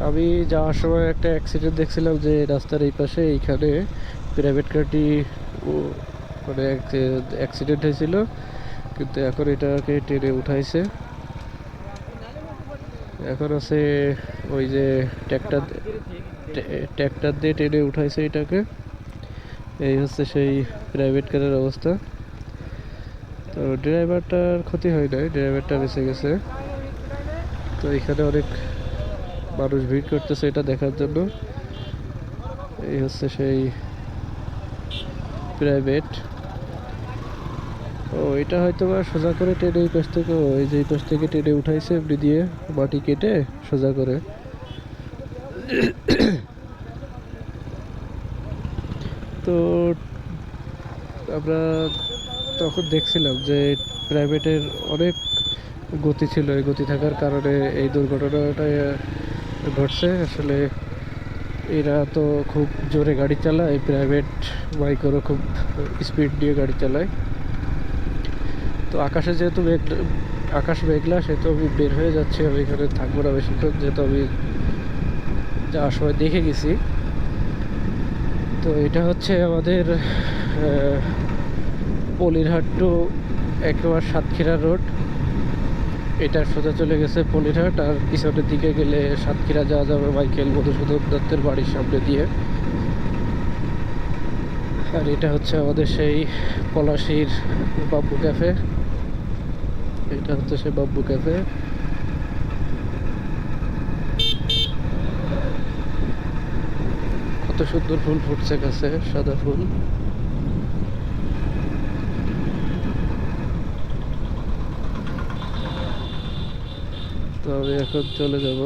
আমি যাওয়ার সময় একটা অ্যাক্সিডেন্ট দেখছিলাম যে রাস্তার এই পাশে এইখানে প্রাইভেট কারটি মানে অ্যাক্সিডেন্ট হয়েছিল, কিন্তু এখন এটাকে টেনে উঠাইছে। এখন আছে ওই যে ট্র্যাক্টর ট্র্যাক্টর দিয়ে টেনে উঠাইছে এটাকে। এই হচ্ছে সেই প্রাইভেট কারের অবস্থা। তো ড্রাইভারটার ক্ষতি হয় নাই, ড্রাইভারটা বেঁচে গেছে। তো এখানে অনেক মানুষ ভিড় করতেছে এটা দেখার জন্য। এই হচ্ছে সেই প্রাইভেট। ও এটা হয়তো বা সোজা করে টেনে এই পাশ থেকে, ওই যে এই পাশ থেকে টেনে উঠাইছে এমনি দিয়ে মাটি কেটে সোজা করে। তো আমরা তখন দেখছিলাম যে প্রাইভেটের অনেক গতি ছিল, এই গতি থাকার কারণে এই দুর্ঘটনাটা ঘটছে। আসলে এরা তো খুব জোরে গাড়ি চালায়, প্রাইভেট বাইকেরও খুব স্পিড দিয়ে গাড়ি চালায়। তো আকাশে যেহেতু আকাশ মেঘলা, সেহেতু আমি বের হয়ে যাচ্ছি, আমি এখানে থাকবো না বেশিক্ষণ, যেহেতু আমি যাওয়ার সময় দেখে গেছি। তো এটা হচ্ছে আমাদের পলিরহাট টু একেবারে সাতক্ষীরা রোড। এটা সোজা চলে গেছে পলিরহাট, আর পিছনের দিকে গেলে সাতক্ষীরা যাওয়া যাবে মাইকেল মধুসূদন দত্তের বাড়ির সামনে দিয়ে। আর এটা হচ্ছে আমাদের সেই পলাশীর বাব্বু ক্যাফে। এটা হচ্ছে সেই বাব্বু ক্যাফে। কত সুন্দর ফুল ফুটছে গাছে, সাদা ফুল। তো আমি এখন চলে যাব।